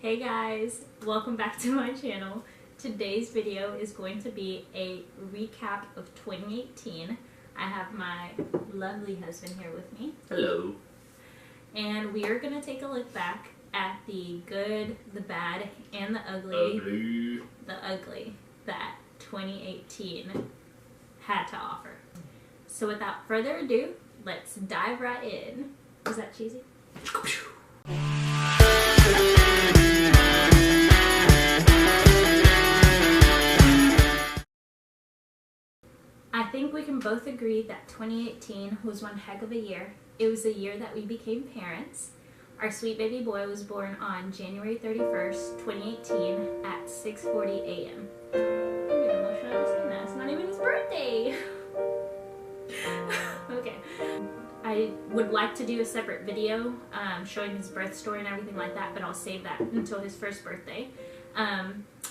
Hey guys, welcome back to my channel. Today's video is going to be a recap of 2018. I have my lovely husband here with me. Hello. And we are going to take a look back at the good, the bad, and the ugly. The ugly that 2018 had to offer. So without further ado, let's dive right in. Was that cheesy? I think we can both agree that 2018 was one heck of a year. It was the year that we became parents. Our sweet baby boy was born on January 31st, 2018 at 6:40 a.m. I'm getting emotional just saying that. It's not even his birthday. Okay. I would like to do a separate video showing his birth story and everything like that, but I'll save that until his first birthday.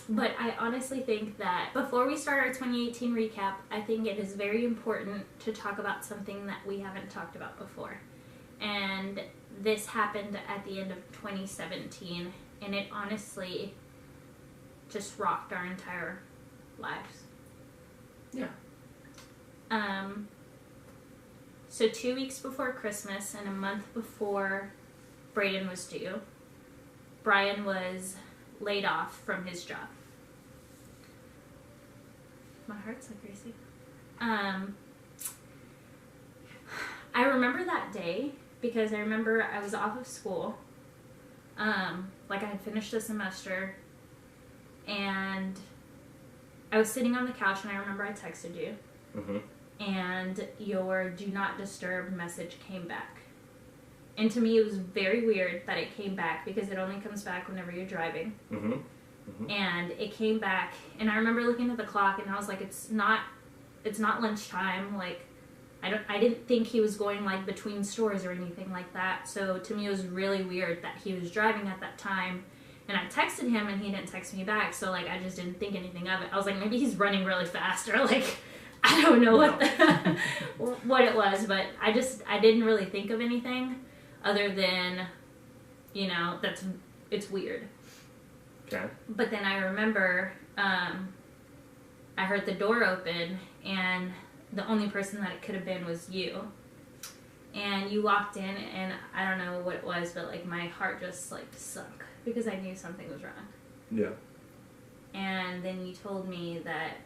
But I honestly think that before we start our 2018 recap, I think it is very important to talk about something that we haven't talked about before. And this happened at the end of 2017, and it honestly just rocked our entire lives. Yeah. So 2 weeks before Christmas and a month before Brayden was due, Brian was laid off from his job. My heart's like crazy. I remember that day because I remember I was off of school. Like I had finished the semester, and I was sitting on the couch, and I remember I texted you. Mm-hmm. And your do not disturb message came back. And to me, it was very weird that it came back because it only comes back whenever you're driving. Mm-hmm. Mm-hmm. And it came back, and I remember looking at the clock, and I was like, it's not lunchtime. Like, I didn't think he was going like between stores or anything like that. So to me, it was really weird that he was driving at that time. And I texted him, and he didn't text me back. So like, I just didn't think anything of it. I was like, maybe he's running really fast, or like, I don't know what it was, but I didn't really think of anything other than, it's weird. Okay. But then I remember I heard the door open, and the only person that it could have been was you. And you walked in, and I don't know what it was, but like my heart just like sunk because I knew something was wrong. Yeah. And then you told me that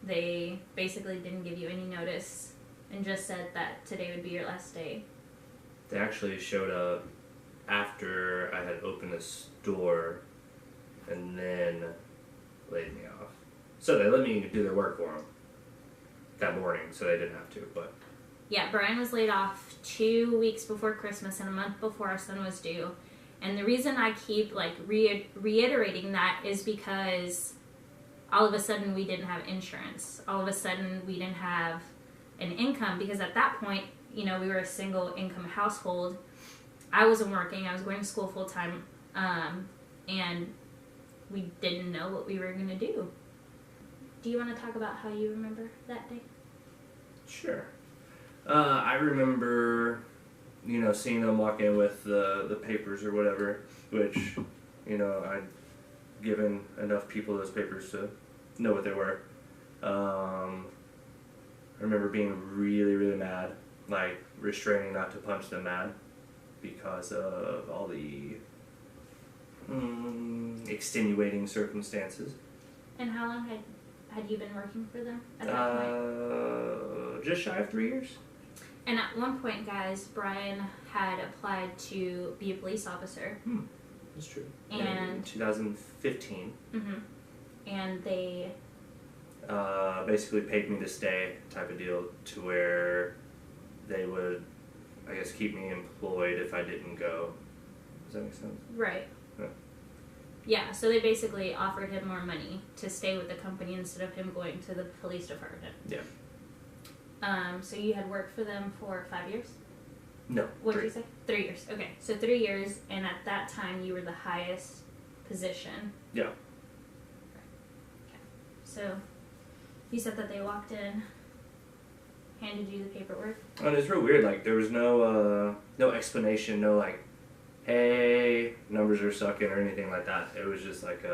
they basically didn't give you any notice and just said that today would be your last day. They actually showed up after I had opened the store and then laid me off. So they let me do their work for them that morning, so they didn't have to, but... Yeah, Brian was laid off 2 weeks before Christmas and a month before our son was due. And the reason I keep like reiterating that is because all of a sudden we didn't have insurance. All of a sudden we didn't have an income, because at that point, we were a single income household. I wasn't working. I was going to school full time. And we didn't know what we were going to do. Do you want to talk about how you remember that day? Sure. I remember, seeing them walk in with the papers or whatever, which, I'd given enough people those papers to know what they were. I remember being really, really mad, like restraining not to punch them mad because of all the extenuating circumstances. And how long had you been working for them at that point? Just shy of 3 years. And at one point, guys, Brian had applied to be a police officer. That's true. And in 2015. Mm-hmm. And they basically paid me to stay type of deal, to where they would, I guess, keep me employed if I didn't go. Does that make sense? Right. Yeah, so they basically offered him more money to stay with the company instead of him going to the police department. Yeah. So you had worked for them for 5 years? No. What did you say? 3 years. Okay, so 3 years, and at that time you were the highest position. Yeah. Okay. So you said that they walked in, handed you the paperwork. And it's real weird. Like, there was no explanation. No, like, hey, numbers are sucking or anything like that. It was just like,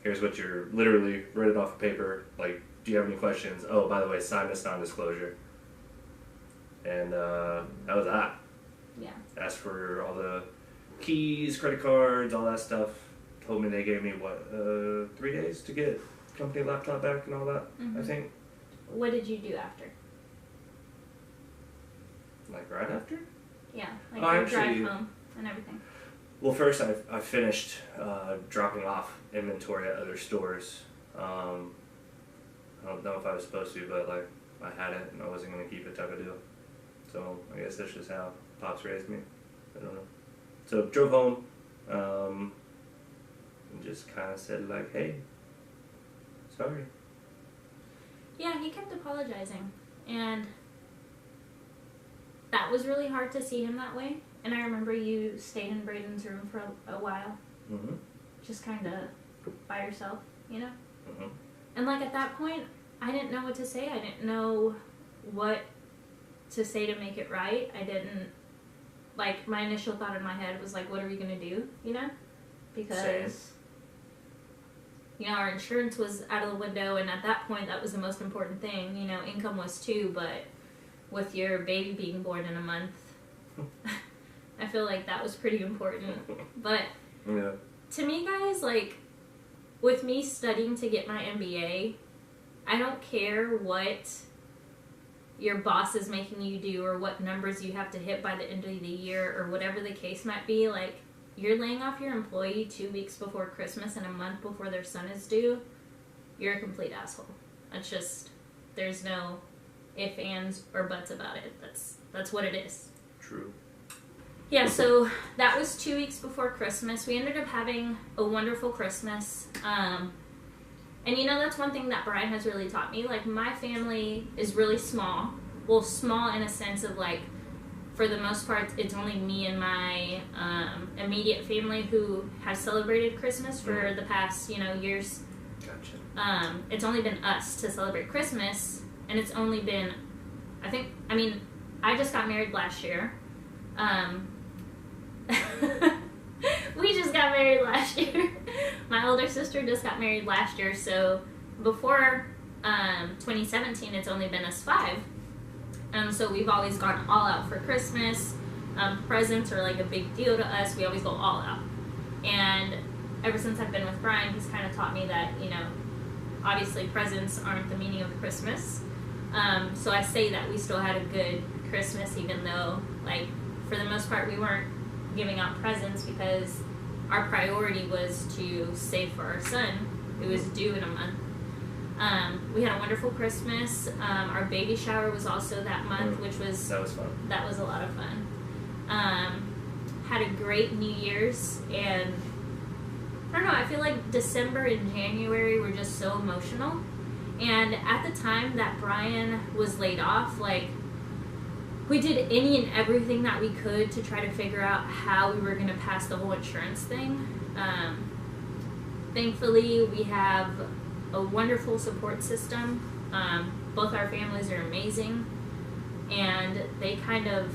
here's what you're literally write it off paper. Like, do you have any questions? Oh, by the way, sign this non-disclosure. And that was that. Yeah. Asked for all the keys, credit cards, all that stuff. Told me they gave me, 3 days to get company laptop back and all that, I think. What did you do after? Like right after? Yeah, like your drive home and everything. Well, first I finished dropping off inventory at other stores. I don't know if I was supposed to, but like I had it and I wasn't going to keep it type of deal. So I guess that's just how Pops raised me. I don't know. So drove home and just kind of said like, hey, sorry. Yeah, he kept apologizing. And that was really hard to see him that way. And I remember you stayed in Brayden's room for a while. Mm-hmm. Just kind of by yourself, you know? Mm-hmm. And like at that point, I didn't know what to say. I didn't know what to say to make it right. I didn't, like, my initial thought in my head was like, what are we going to do, you know? Because, Same. you know, our insurance was out of the window, and at that point, that was the most important thing. You know, income was too, but with your baby being born in a month, I feel like that was pretty important. But yeah. To me, guys, like, with me studying to get my MBA, I don't care what your boss is making you do or what numbers you have to hit by the end of the year or whatever the case might be. Like, you're laying off your employee 2 weeks before Christmas and a month before their son is due, you're a complete asshole. It's just, there's no ifs, ands, or buts about it. That's what it is. True. Yeah, so that was 2 weeks before Christmas. We ended up having a wonderful Christmas. And you know, that's one thing that Brian has really taught me. Like, my family is really small. Well, small in a sense of, like, for the most part, it's only me and my immediate family who have celebrated Christmas for the past, you know, years. Gotcha. It's only been us to celebrate Christmas, and it's only been, I just got married last year. We just got married last year. My older sister just got married last year, so before 2017, it's only been us 5. So we've always gone all out for Christmas. Presents are like a big deal to us. We always go all out. And ever since I've been with Brian, he's kind of taught me that, you know, obviously presents aren't the meaning of Christmas. So I say that we still had a good Christmas, even though, like, for the most part, we weren't giving out presents because our priority was to save for our son, who was due in a month. We had a wonderful Christmas. Our baby shower was also that month, which was... That was fun. That was a lot of fun. Had a great New Year's, and I don't know, I feel like December and January were just so emotional. And at the time that Brian was laid off, like, we did any and everything that we could to try to figure out how we were going to pass the whole insurance thing. Thankfully, we have a wonderful support system. Both our families are amazing, and they kind of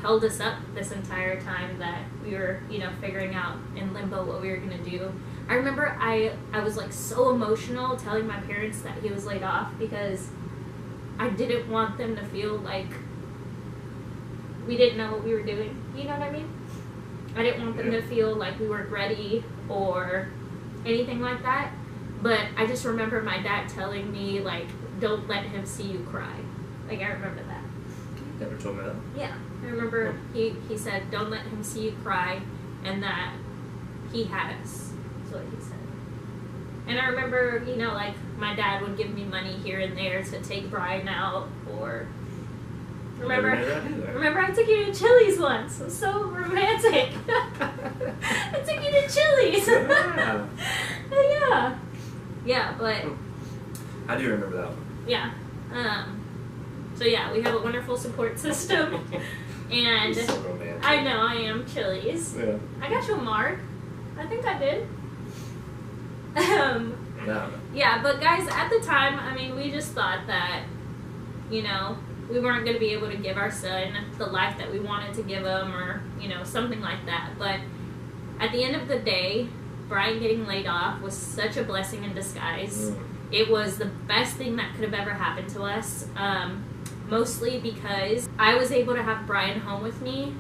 held us up this entire time that we were, you know, figuring out in limbo what we were going to do. I remember I was like so emotional telling my parents that he was laid off because I didn't want them to feel like we didn't know what we were doing. You know what I mean? I didn't want them to feel like we weren't ready or anything like that. But I just remember my dad telling me, like, don't let him see you cry. Like, I remember that. Never told me that. Yeah. I remember he said, don't let him see you cry, and that he had us. That's what he said. And I remember, you know, like, my dad would give me money here and there to take Brian out, or... Remember I took you to Chili's once. It was so romantic. I took you to Chili's. Yeah. Yeah, but... I do remember that one. Yeah. So yeah, we have a wonderful support system. And so romantic. I know I am Chili's. Yeah. I got you a mark. I think I did. No. Yeah, but guys, at the time, I mean, we just thought that, you know, we weren't going to be able to give our son the life that we wanted to give him, or, you know, something like that. But at the end of the day, Brian getting laid off was such a blessing in disguise. It was the best thing that could have ever happened to us. Mostly because I was able to have Brian home with me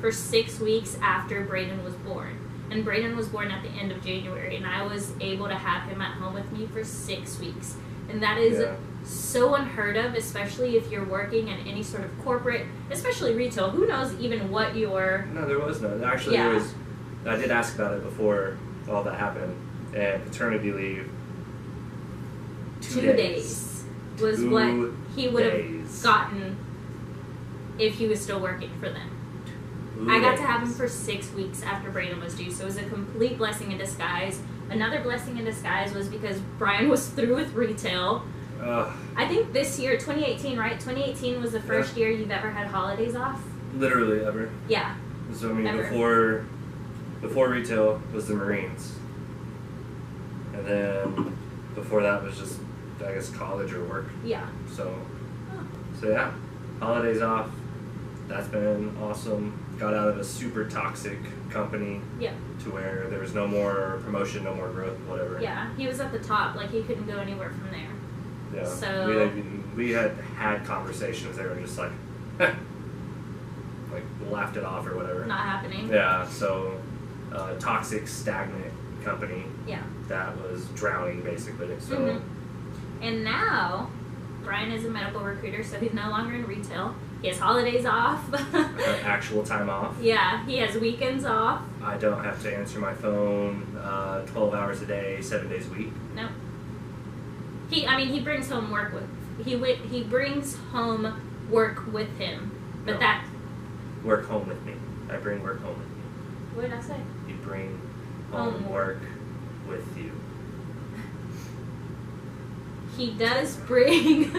for 6 weeks after Brayden was born. And Brayden was born at the end of January, and I was able to have him at home with me for 6 weeks. And that is so unheard of, especially if you're working in any sort of corporate, especially retail. Who knows even what your... No, there was none. Actually, there was... I did ask about it before all that happened. And paternity leave, 2 days was what he would have gotten if he was still working for them. I got to have him for 6 weeks after Brayden was due, so it was a complete blessing in disguise. Another blessing in disguise was because Brian was through with retail. I think this year, 2018, right? 2018 was the first year you've ever had holidays off? Literally ever. Yeah. So, I mean, before retail was the Marines. And then before that was just, I guess, college or work. Yeah. So yeah, holidays off. That's been awesome. Got out of a super toxic company. Yeah. To where there was no more promotion, no more growth, whatever. Yeah, he was at the top. Like, he couldn't go anywhere from there. Yeah. So we had conversations. They were just like, like laughed it off or whatever. Not happening. Yeah. So, toxic, stagnant company. Yeah. That was drowning basically. So. And now, Brian is a medical recruiter, so he's no longer in retail. He has holidays off. Actual time off. Yeah, he has weekends off. I don't have to answer my phone 12 hours a day, 7 days a week. No. He brings home work with he brings home work with him. But that work home with me. I bring work home with me. What did I say? You bring home work with you. He does bring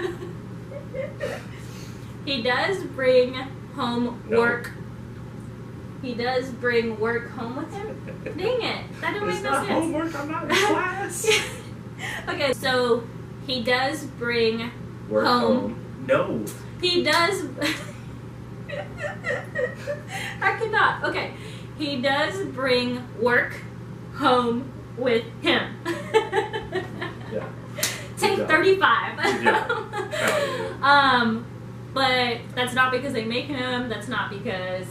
home work. He does bring work home with him? Dang it. That don't make no sense. Homework, I'm not in class. Okay, so he does bring work home. No. He does I cannot. Okay. He does bring work home with him. Yeah. Take 35. But that's not because they make him. That's not because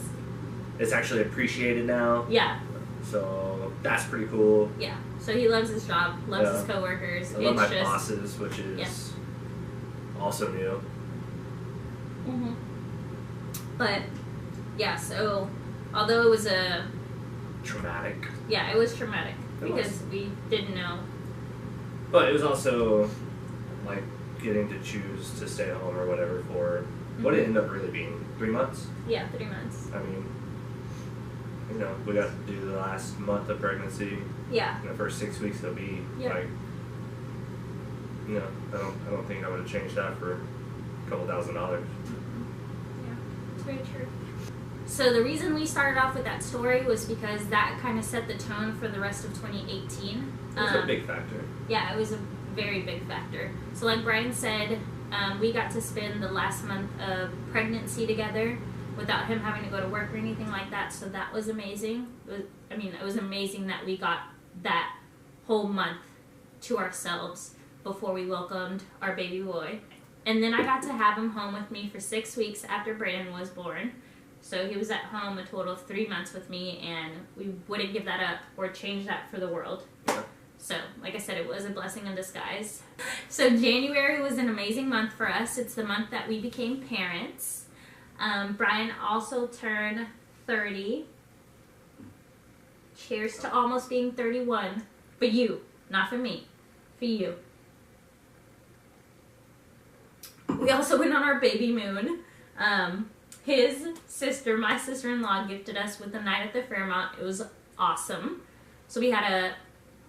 it's actually appreciated now. Yeah. So that's pretty cool. Yeah. So he loves his job, loves his coworkers. I love my bosses, which is also new. But yeah, so although it was traumatic. Yeah, it was traumatic because we didn't know. But it was also like getting to choose to stay home or whatever for what it ended up really being 3 months. Yeah, 3 months. I mean, you know, we got to do the last month of pregnancy. Yeah. In the first 6 weeks, it'll be like, you know, I don't think I would have changed that for a couple $1,000. Yeah, it's very true. So the reason we started off with that story was because that kind of set the tone for the rest of 2018. It was a big factor. Yeah, it was a very big factor. So like Brian said, we got to spend the last month of pregnancy together without him having to go to work or anything like that. So that was amazing. It was amazing that we got that whole month to ourselves before we welcomed our baby boy. And then I got to have him home with me for 6 weeks after Brayden was born. So he was at home a total of 3 months with me, and we wouldn't give that up or change that for the world. So, like I said, it was a blessing in disguise. So January was an amazing month for us. It's the month that we became parents. Brian also turned 30. Cheers to almost being 31. For you, not for me. For you. We also went on our baby moon. His sister, my sister-in-law, gifted us with a night at the Fairmont. It was awesome. So we had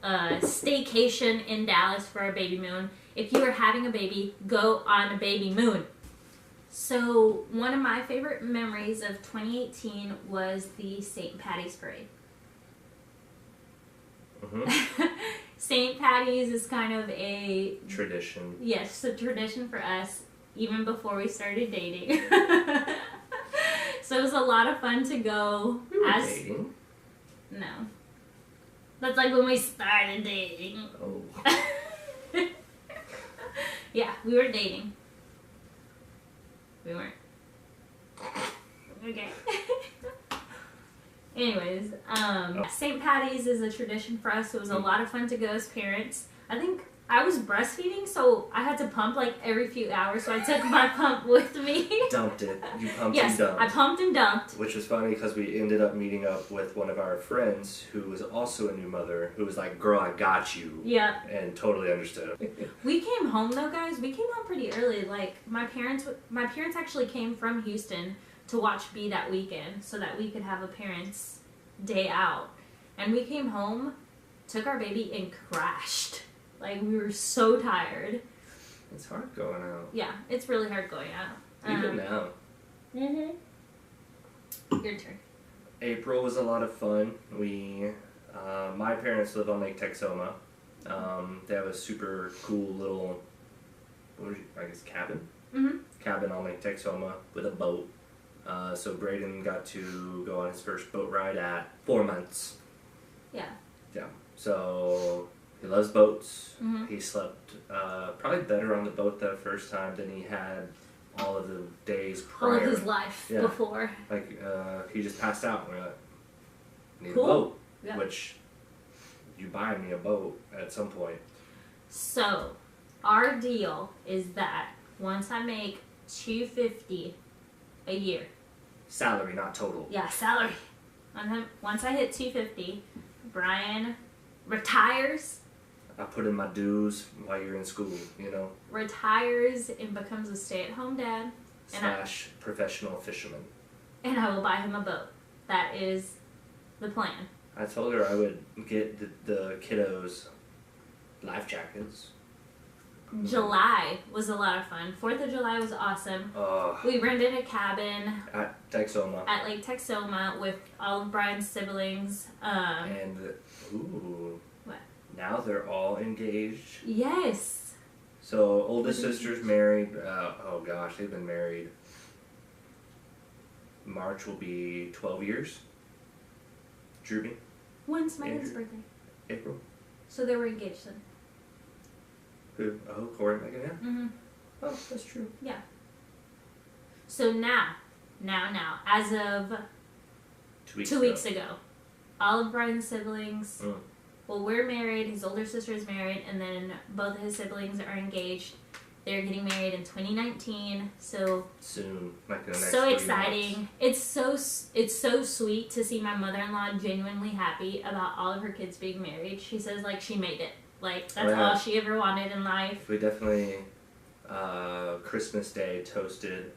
a staycation in Dallas for our baby moon. If you are having a baby, go on a baby moon. So one of my favorite memories of 2018 was the St. Patty's Parade. St. Patty's is kind of a tradition. Yes, a tradition for us. even before we started dating. So it was a lot of fun to go. We were dating. No. That's like when we started dating. Oh. Yeah, we were dating. We weren't. Okay. Anyways, St. Patty's is a tradition for us. It was a lot of fun to go as parents. I think I was breastfeeding, so I had to pump like every few hours, so I took my pump with me. Dumped it. You pumped yes, and dumped. I pumped and dumped. Which was funny because we ended up meeting up with one of our friends who was also a new mother, who was like, "Girl, I got you." Yeah. And totally understood. We came home though, guys. We came home pretty early. Like my parents actually came from Houston to watch B that weekend, so that we could have a parents' day out. And we came home, took our baby, and crashed. Like, we were so tired. It's hard going out. Yeah, it's really hard going out. Even now. Your turn. April was a lot of fun. My parents live on Lake Texoma. They have a super cool little, cabin? Mm-hmm. Cabin on Lake Texoma with a boat. So Brayden got to go on his first boat ride at 4 months. Yeah. Yeah. So he loves boats. Mm-hmm. He slept probably better on the boat the first time than he had all of the days prior. All of his life before. Like, he just passed out and we're like, I need Cool. a boat. Yeah. Which, you buy me a boat at some point. So, our deal is that once I make $250 a year. Salary, not total. Yeah, salary. Once I hit $250, Brian retires. I put in my dues while you're in school, Retires and becomes a stay-at-home dad. / professional fisherman. And I will buy him a boat. That is the plan. I told her I would get the kiddos life jackets. July was a lot of fun. 4th of July was awesome. We rented a cabin at Texoma. At Lake Texoma with all of Brian's siblings. And what? Now they're all engaged. Yes. So oldest sister's married. They've been married. March will be 12 years. Drewby. When's Megan's birthday? April. So they were engaged then. Who? Oh, Corey and Megan, yeah? Mm-hmm. Oh, that's true. Yeah. So now, as of 2 weeks ago, all of Brian's siblings, well, we're married, his older sister is married, and then both of his siblings are engaged. They're getting married in 2019, so soon, like the next so 3 exciting. Months. It's so sweet to see my mother-in-law genuinely happy about all of her kids being married. She says like she made it. Like that's all she ever wanted in life. We definitely Christmas Day toasted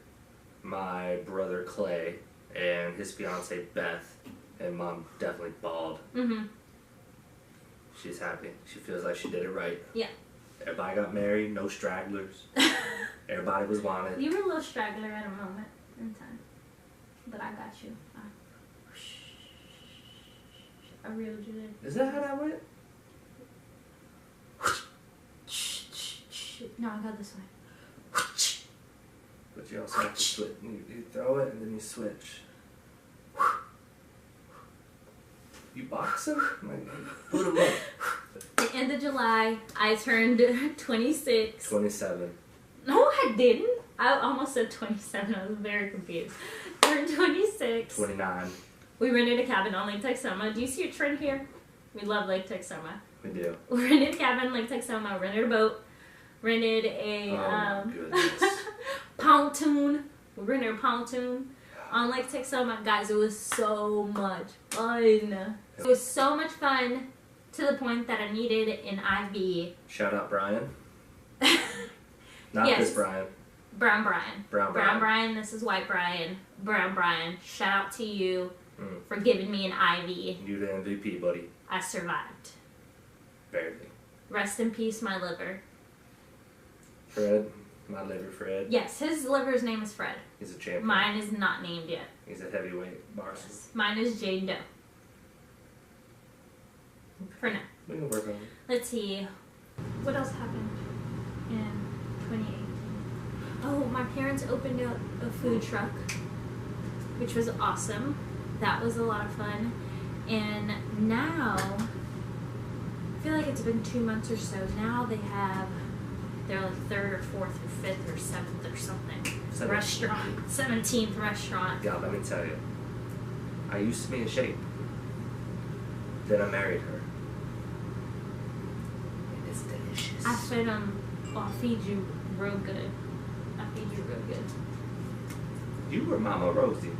my brother Clay and his fiance Beth, and Mom definitely bawled. Mm-hmm. She's happy. She feels like she did it right. Yeah. Everybody got married, no stragglers. Everybody was wanted. You were a little straggler at a moment in time, but I got you. I reeled you in. Is that how that went? No, I got this one. But you also have to switch. You throw it and then you switch. You box him? Put him up. The end of July, I turned 26. 27. No, I didn't. I almost said 27. I was very confused. Turned 26. 29. We rented a cabin on Lake Texoma. Do you see a trend here? We love Lake Texoma. We do. We rented a cabin, Lake Texoma, rented a boat, rented a pontoon. We rented a pontoon on Lake Texoma. Guys, it was so much fun. It was so much fun to the point that I needed an IV. Shout out Brian. Not yes. this Brian. Brown Brian. Brown Brian, this is White Brian. Brown Brian, shout out to you for giving me an IV. You the MVP, buddy. I survived. Barely. Rest in peace, my liver. Fred. My liver, Fred. Yes, his liver's name is Fred. He's a champion. Mine is not named yet. He's a heavyweight boxer. Yes. Mine is Jane Doe. For now. We can work on it. Let's see. What else happened in 2018? Oh, my parents opened up a food truck, which was awesome. That was a lot of fun. And now, I feel like it's been 2 months or so. Now they have their like 3rd or 4th or 5th or 7th or something 17th. restaurant, 17th restaurant. God, let me tell you. I used to be in shape. Then I married her. And it's delicious. I fed them. I'll feed you real good. I feed you real good. You were Mama Rosie.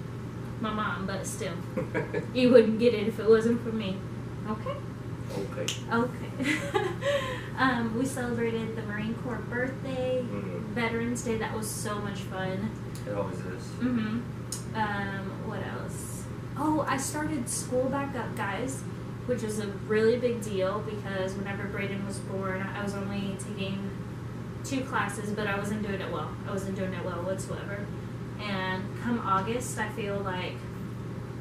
My mom, but still, you wouldn't get it if it wasn't for me. Okay. Okay. Okay. We celebrated the Marine Corps birthday, Veterans Day. That was so much fun. It always is. Mhm. What else? Oh, I started school back up, guys, which is a really big deal because whenever Brayden was born, I was only taking 2 classes, but I wasn't doing it well. I wasn't doing it well whatsoever. And come August, I feel like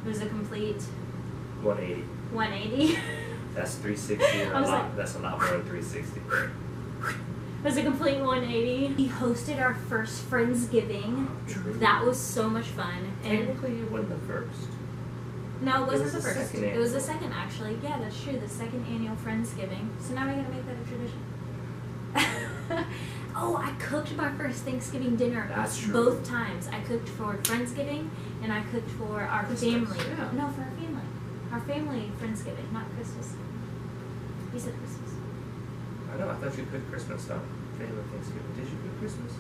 it was a complete 180. 180. That's 360. I was like, that's a lot more than 360. It was a complete 180. We hosted our first Friendsgiving. True. That was so much fun. And Technically, it wasn't the first. no, it wasn't was the the first. second It was the annual. second, actually. Yeah, that's true. The second annual Friendsgiving. So now we're gonna make that a tradition. Oh, I cooked my first Thanksgiving dinner. That's true. Both times. I cooked for Friendsgiving and I cooked for our Christmas, family. yeah. No, for our family. Our family Friendsgiving, not Christmas. You said Christmas. I know. I thought you cooked Christmas stuff. Family Thanksgiving. Did you cook Christmas? I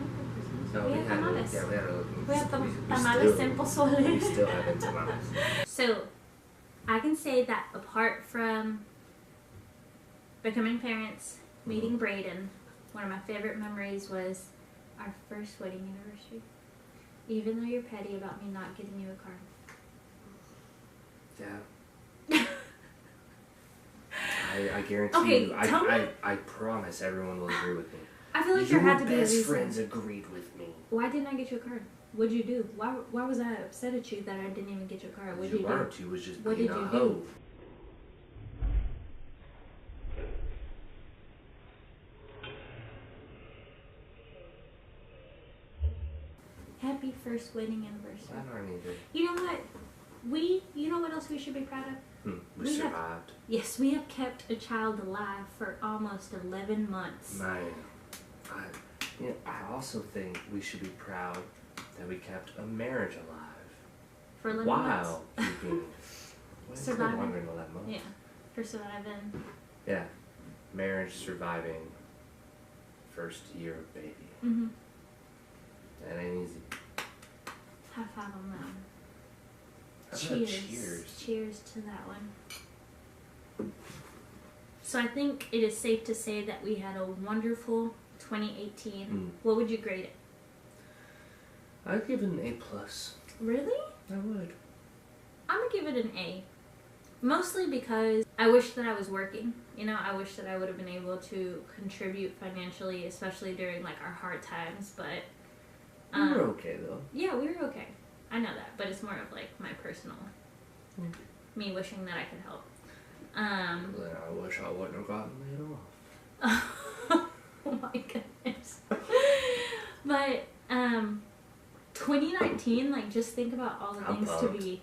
cooked Christmas. No, we had tamales. Yeah, we had a. We have we tamales en pozole. We still have tamales. So, I can say that apart from becoming parents, meeting Brayden, one of my favorite memories was our first wedding anniversary. Even though you're petty about me not getting you a card. Yeah. I guarantee Okay, you. tell me. I promise everyone will agree with me. I feel like there had to be a Your best reason. friends agreed with me. Why didn't I get you a card? What'd you do? Why was I upset at you that I didn't even get you a card? What'd you do? Weren't. You was just What being did a you hoe. do? Happy first wedding anniversary. I don't need it. You know what? You know what else we should be proud of? We We have- survived. Yes, we have kept a child alive for almost 11 months. Man, I also think we should be proud that we kept a marriage alive. For 11 months. While keeping... Surviving. Longer than 11 months. Yeah, for surviving. Yeah. Marriage, surviving, first year of baby. Mm-hmm. That ain't easy. High five on that one. How about Cheers. cheers? Cheers to that one. So I think it is safe to say that we had a wonderful 2018. What would you grade it? I'd give it an A plus. Really? I would. I'm gonna give it an A. Mostly because I wish that I was working. You know, I wish that I would have been able to contribute financially, especially during like our hard times. But We were okay though. yeah, we were okay. I know that, but it's more of like my personal, me wishing that I could help. Then I wish I wouldn't have gotten laid off. Oh my goodness. But 2019, like just think about all the I'm things pumped. to be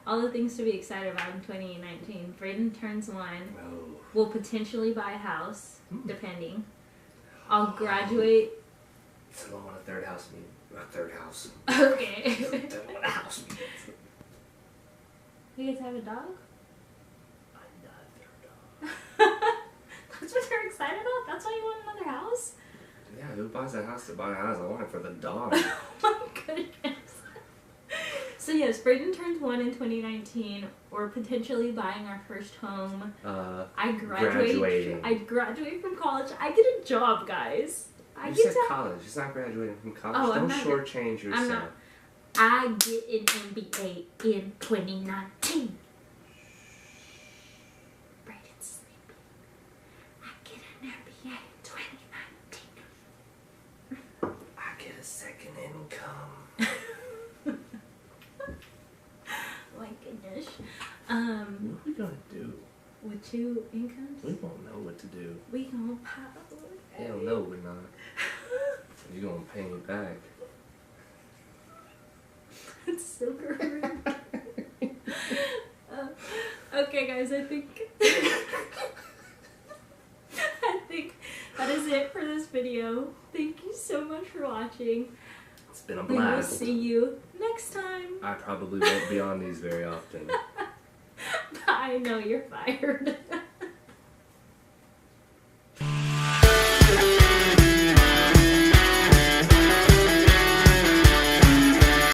all the things to be excited about in 2019. Brayden turns 1. Oh. We'll potentially buy a house, depending. I'll graduate. So I want a third house meeting. A third house. Okay. I want a house meeting. You guys have a dog? I'm not a third dog. That's what you're excited about? That's why you want another house? Yeah, who buys a house to buy a house? I want it for the dog. Oh my goodness. So yes, Brayden turns 1 in 2019. We're potentially buying our first home. I Graduating. I graduate from college. I get a job, guys. You said college. It's not graduating from college. Oh, I'm Don't not- shortchange yourself. I'm not. I get an MBA in 2019. Brayden's sleepy. I get an MBA in 2019. I get a second income. My goodness. What are we gonna do? With 2 incomes, We won't know what to do. we gonna pop. Hell no, we're not. You gonna pay me back. It's so rude. Okay, guys, I think that is it for this video. Thank you so much for watching. It's been a We will blast. see you next time. I probably won't be on these very often. I know you're fired.